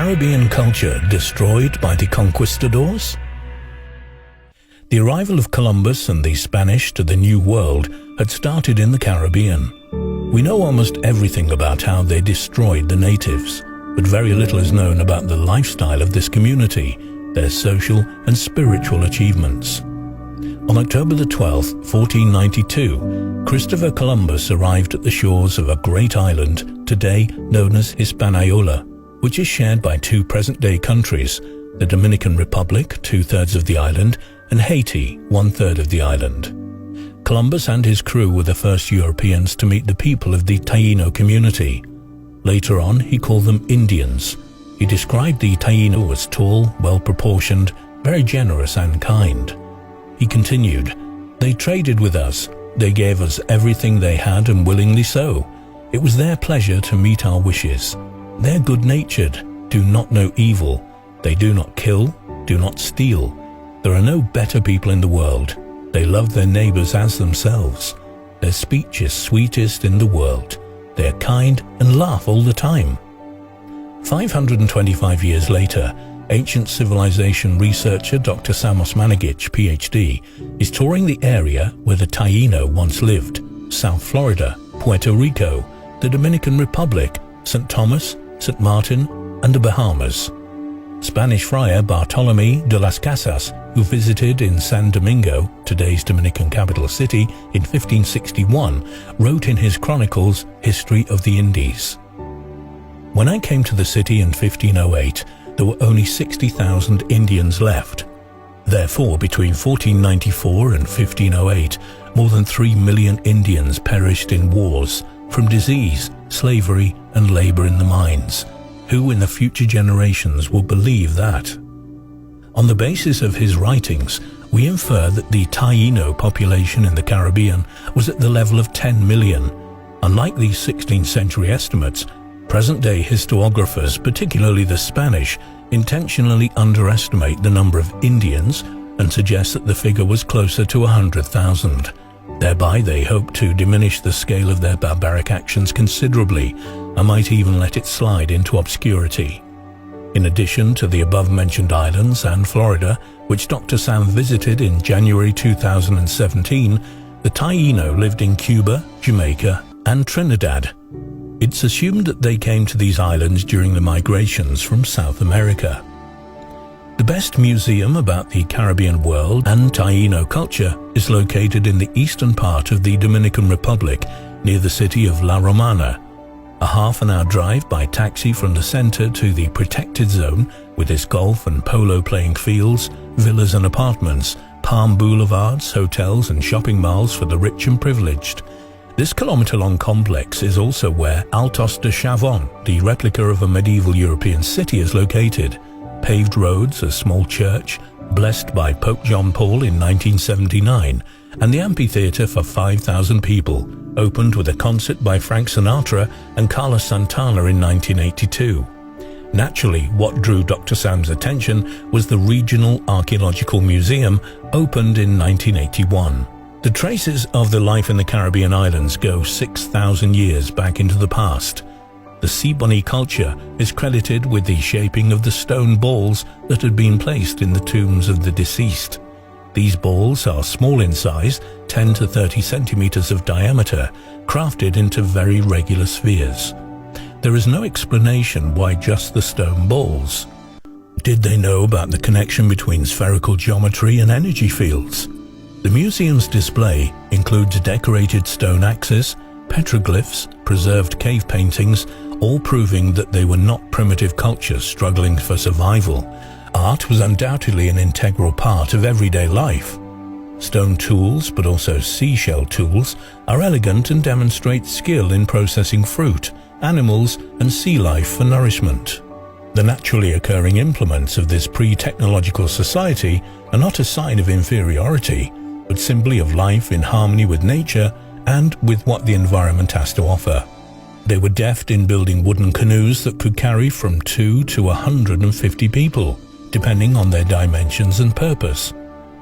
Caribbean culture destroyed by the conquistadors? The arrival of Columbus and the Spanish to the New World had started in the Caribbean. We know almost everything about how they destroyed the natives, but very little is known about the lifestyle of this community, their social and spiritual achievements. On October the 12th, 1492, Christopher Columbus arrived at the shores of a great island, today known as Hispaniola, which is shared by two present-day countries, the Dominican Republic, 2/3 of the island, and Haiti, 1/3 of the island. Columbus and his crew were the first Europeans to meet the people of the Taino community. Later on, he called them Indians. He described the Taino as tall, well-proportioned, very generous and kind. He continued, "They traded with us. They gave us everything they had, and willingly so. It was their pleasure to meet our wishes. They're good-natured, do not know evil. They do not kill, do not steal. There are no better people in the world. They love their neighbors as themselves. Their speech is sweetest in the world. They are kind and laugh all the time." 525 years later, ancient civilization researcher Dr. Samos Managich, PhD, is touring the area where the Taino once lived: South Florida, Puerto Rico, the Dominican Republic, St. Thomas, St. Martin, and the Bahamas. Spanish friar Bartolomé de las Casas, who visited in San Domingo, today's Dominican capital city, in 1561, wrote in his chronicles History of the Indies. "When I came to the city in 1508, there were only 60,000 Indians left. Therefore, between 1494 and 1508, more than 3 million Indians perished in wars, from disease, slavery, and labor in the mines. Who in the future generations will believe that?" On the basis of his writings, we infer that the Taino population in the Caribbean was at the level of 10 million. Unlike these 16th century estimates, present-day historiographers, particularly the Spanish, intentionally underestimate the number of Indians and suggest that the figure was closer to 100,000. Thereby, they hope to diminish the scale of their barbaric actions considerably, and might even let it slide into obscurity. In addition to the above-mentioned islands and Florida, which Dr. Sam visited in January 2017, the Taino lived in Cuba, Jamaica, and Trinidad. It's assumed that they came to these islands during the migrations from South America. The best museum about the Caribbean world and Taino culture is located in the eastern part of the Dominican Republic, near the city of La Romana. A half-an-hour drive by taxi from the center to the protected zone, with its golf and polo playing fields, villas and apartments, palm boulevards, hotels and shopping malls for the rich and privileged. This kilometer-long complex is also where Altos de Chavon, the replica of a medieval European city, is located. Paved roads, a small church, blessed by Pope John Paul in 1979, and the amphitheater for 5,000 people, opened with a concert by Frank Sinatra and Carlos Santana in 1982. Naturally, what drew Dr. Sam's attention was the Regional Archaeological Museum, opened in 1981. The traces of the life in the Caribbean islands go 6,000 years back into the past. The Siboney culture is credited with the shaping of the stone balls that had been placed in the tombs of the deceased. These balls are small in size, 10 to 30 centimeters of diameter, crafted into very regular spheres. There is no explanation why just the stone balls. Did they know about the connection between spherical geometry and energy fields? The museum's display includes decorated stone axes, petroglyphs, preserved cave paintings, all proving that they were not primitive cultures struggling for survival. Art was undoubtedly an integral part of everyday life. Stone tools, but also seashell tools, are elegant and demonstrate skill in processing fruit, animals, and sea life for nourishment. The naturally occurring implements of this pre-technological society are not a sign of inferiority, but simply of life in harmony with nature and with what the environment has to offer. They were deft in building wooden canoes that could carry from 2 to 150 people, depending on their dimensions and purpose.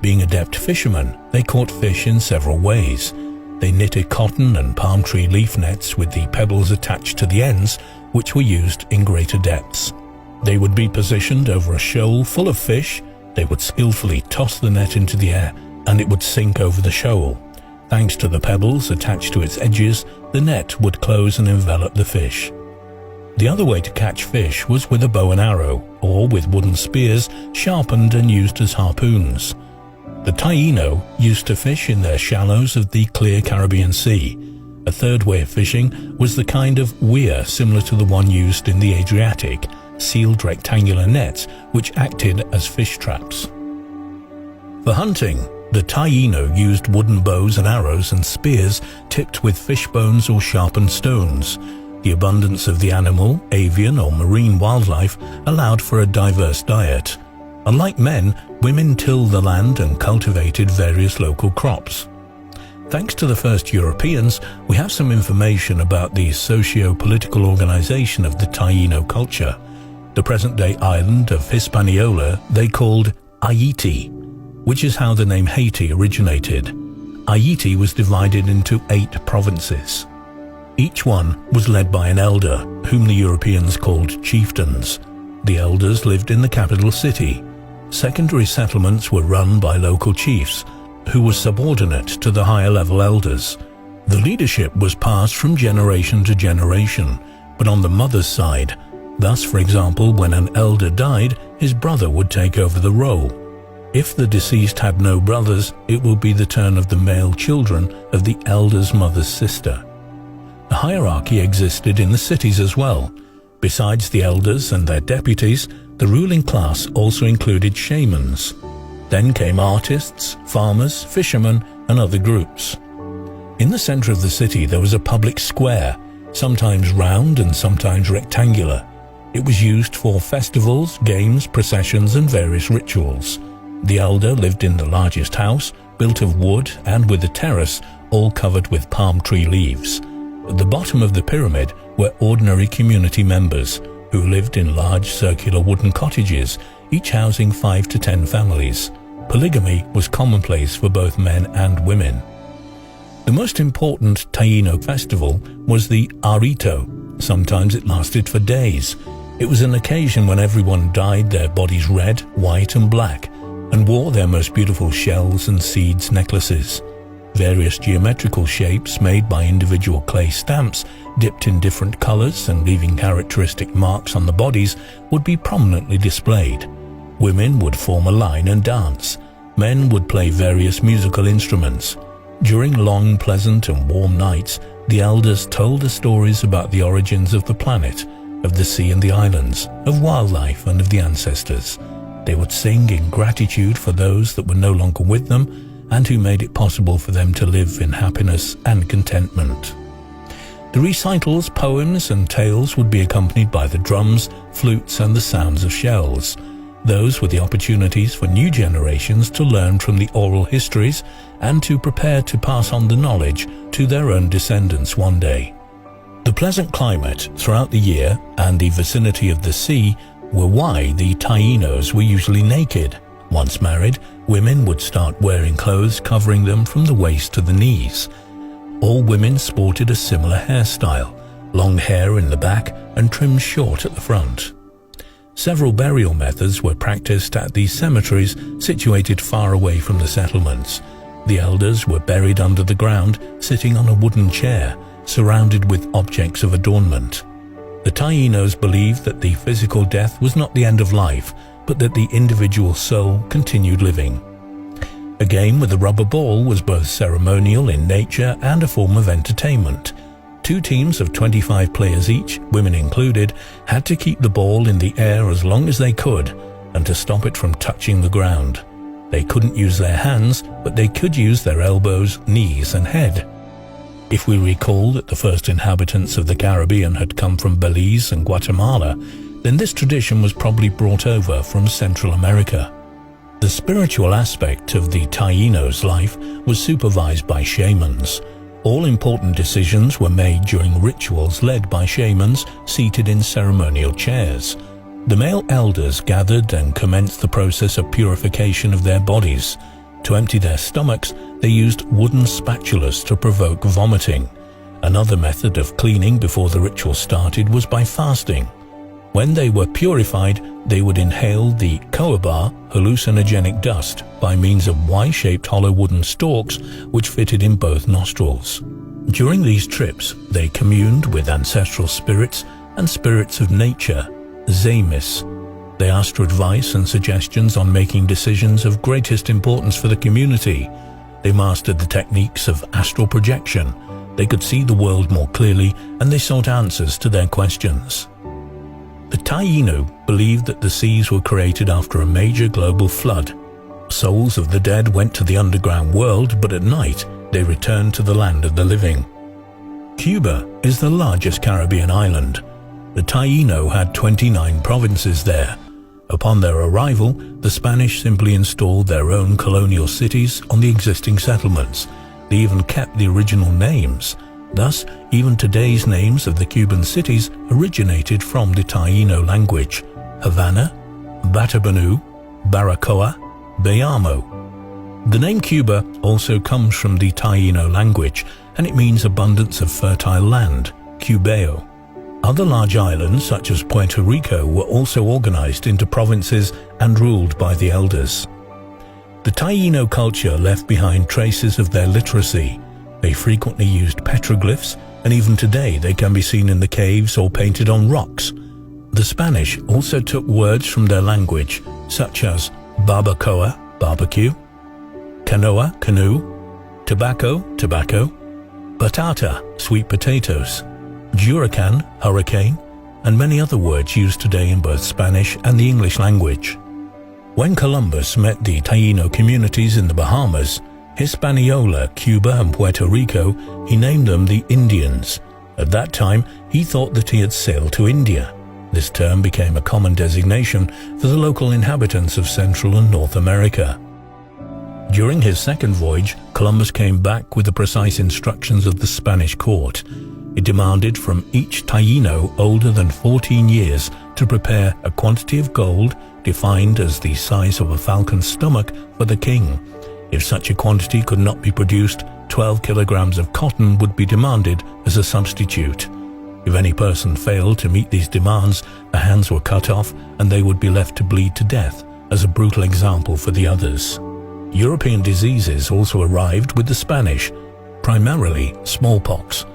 Being adept fishermen, they caught fish in several ways. They knitted cotton and palm tree leaf nets with the pebbles attached to the ends, which were used in greater depths. They would be positioned over a shoal full of fish. They would skillfully toss the net into the air, and it would sink over the shoal. Thanks to the pebbles attached to its edges, the net would close and envelop the fish. The other way to catch fish was with a bow and arrow, or with wooden spears sharpened and used as harpoons. The Taino used to fish in their shallows of the clear Caribbean Sea. A third way of fishing was the kind of weir similar to the one used in the Adriatic, sealed rectangular nets which acted as fish traps. For hunting, the Taino used wooden bows and arrows and spears tipped with fish bones or sharpened stones. The abundance of the animal, avian or marine wildlife allowed for a diverse diet. Unlike men, women tilled the land and cultivated various local crops. Thanks to the first Europeans, we have some information about the socio-political organization of the Taino culture. The present-day island of Hispaniola they called Haiti, which is how the name Haiti originated. Haiti was divided into 8 provinces. Each one was led by an elder, whom the Europeans called chieftains. The elders lived in the capital city. Secondary settlements were run by local chiefs, who were subordinate to the higher-level elders. The leadership was passed from generation to generation, but on the mother's side. Thus, for example, when an elder died, his brother would take over the role. If the deceased had no brothers, it would be the turn of the male children of the elder's mother's sister. A hierarchy existed in the cities as well. Besides the elders and their deputies, the ruling class also included shamans. Then came artists, farmers, fishermen, and other groups. In the center of the city there was a public square, sometimes round and sometimes rectangular. It was used for festivals, games, processions, and various rituals. The elder lived in the largest house, built of wood and with a terrace, all covered with palm tree leaves. At the bottom of the pyramid were ordinary community members, who lived in large circular wooden cottages, each housing 5 to 10 families. Polygamy was commonplace for both men and women. The most important Taino festival was the Arito. Sometimes it lasted for days. It was an occasion when everyone dyed their bodies red, white and black, and wore their most beautiful shells and seeds necklaces. Various geometrical shapes made by individual clay stamps, dipped in different colors and leaving characteristic marks on the bodies, would be prominently displayed. Women would form a line and dance. Men would play various musical instruments. During long, pleasant and warm nights, the elders told the stories about the origins of the planet, of the sea and the islands, of wildlife and of the ancestors. They would sing in gratitude for those that were no longer with them, and who made it possible for them to live in happiness and contentment. The recitals, poems and tales would be accompanied by the drums, flutes and the sounds of shells. Those were the opportunities for new generations to learn from the oral histories and to prepare to pass on the knowledge to their own descendants one day. The pleasant climate throughout the year and the vicinity of the sea were why the Tainos were usually naked. Once married, women would start wearing clothes covering them from the waist to the knees. All women sported a similar hairstyle, long hair in the back and trimmed short at the front. Several burial methods were practiced at these cemeteries situated far away from the settlements. The elders were buried under the ground, sitting on a wooden chair, surrounded with objects of adornment. The Tainos believed that the physical death was not the end of life, but that the individual soul continued living. A game with a rubber ball was both ceremonial in nature and a form of entertainment. 2 teams of 25 players each, women included, had to keep the ball in the air as long as they could, and to stop it from touching the ground. They couldn't use their hands, but they could use their elbows, knees and head. If we recall that the first inhabitants of the Caribbean had come from Belize and Guatemala, then this tradition was probably brought over from Central America. The spiritual aspect of the Tainos' life was supervised by shamans. All important decisions were made during rituals led by shamans seated in ceremonial chairs. The male elders gathered and commenced the process of purification of their bodies. To empty their stomachs, they used wooden spatulas to provoke vomiting. Another method of cleaning before the ritual started was by fasting. When they were purified, they would inhale the koaba hallucinogenic dust by means of Y-shaped hollow wooden stalks which fitted in both nostrils. During these trips, they communed with ancestral spirits and spirits of nature, Zamis. They asked for advice and suggestions on making decisions of greatest importance for the community. They mastered the techniques of astral projection. They could see the world more clearly, and they sought answers to their questions. The Taino believed that the seas were created after a major global flood. Souls of the dead went to the underground world, but at night they returned to the land of the living. Cuba is the largest Caribbean island. The Taino had 29 provinces there. Upon their arrival, the Spanish simply installed their own colonial cities on the existing settlements. They even kept the original names. Thus, even today's names of the Cuban cities originated from the Taino language: Havana, Batabanu, Baracoa, Bayamo. The name Cuba also comes from the Taino language, and it means abundance of fertile land, Cubeo. Other large islands, such as Puerto Rico, were also organized into provinces and ruled by the elders. The Taino culture left behind traces of their literacy. They frequently used petroglyphs, and even today they can be seen in the caves or painted on rocks. The Spanish also took words from their language, such as barbacoa, barbecue, canoa, canoe, tobacco, tobacco, batata, sweet potatoes, huracan, hurricane, and many other words used today in both Spanish and the English language. When Columbus met the Taino communities in the Bahamas, Hispaniola, Cuba, and Puerto Rico, he named them the Indians. At that time, he thought that he had sailed to India. This term became a common designation for the local inhabitants of Central and North America. During his second voyage, Columbus came back with the precise instructions of the Spanish court. It demanded from each Taino older than 14 years to prepare a quantity of gold, defined as the size of a falcon's stomach, for the king. If such a quantity could not be produced, 12 kilograms of cotton would be demanded as a substitute. If any person failed to meet these demands, the hands were cut off and they would be left to bleed to death as a brutal example for the others. European diseases also arrived with the Spanish, primarily smallpox.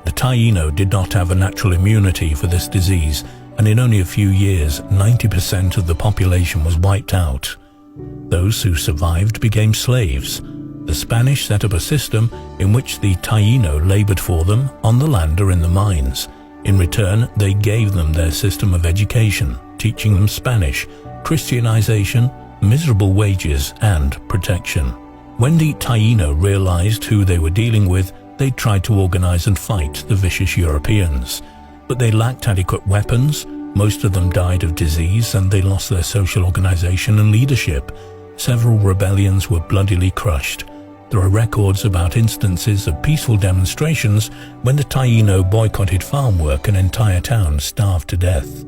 The Taino did not have a natural immunity for this disease, and in only a few years, 90% of the population was wiped out. Those who survived became slaves. The Spanish set up a system in which the Taino labored for them on the land or in the mines. In return, they gave them their system of education, teaching them Spanish, Christianization, miserable wages, and protection. When the Taino realized who they were dealing with, they tried to organize and fight the vicious Europeans. But they lacked adequate weapons, most of them died of disease, and they lost their social organization and leadership. Several rebellions were bloodily crushed. There are records about instances of peaceful demonstrations when the Taino boycotted farm work and entire towns starved to death.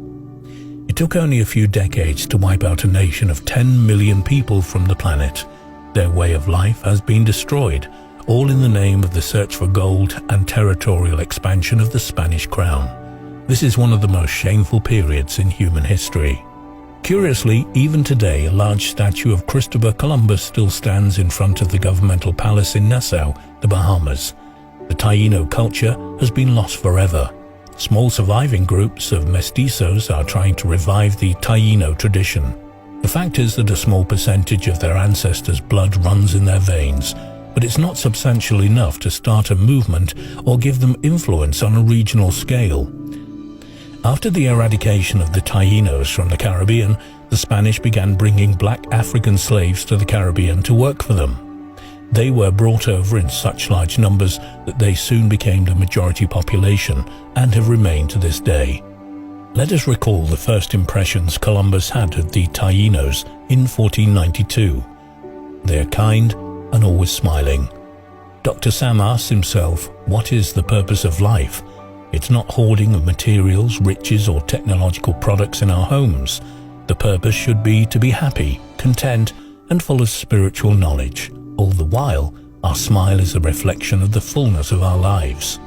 It took only a few decades to wipe out a nation of 10 million people from the planet. Their way of life has been destroyed, all in the name of the search for gold and territorial expansion of the Spanish crown. This is one of the most shameful periods in human history. Curiously, even today, a large statue of Christopher Columbus still stands in front of the governmental palace in Nassau, the Bahamas. The Taino culture has been lost forever. Small surviving groups of mestizos are trying to revive the Taino tradition. The fact is that a small percentage of their ancestors' blood runs in their veins, but it's not substantial enough to start a movement or give them influence on a regional scale. After the eradication of the Tainos from the Caribbean, the Spanish began bringing black African slaves to the Caribbean to work for them. They were brought over in such large numbers that they soon became the majority population and have remained to this day. Let us recall the first impressions Columbus had of the Tainos in 1492. They are kind and always smiling. Dr. Sam asks himself, what is the purpose of life? It's not hoarding of materials, riches, or technological products in our homes. The purpose should be to be happy, content, and full of spiritual knowledge. All the while, our smile is a reflection of the fullness of our lives.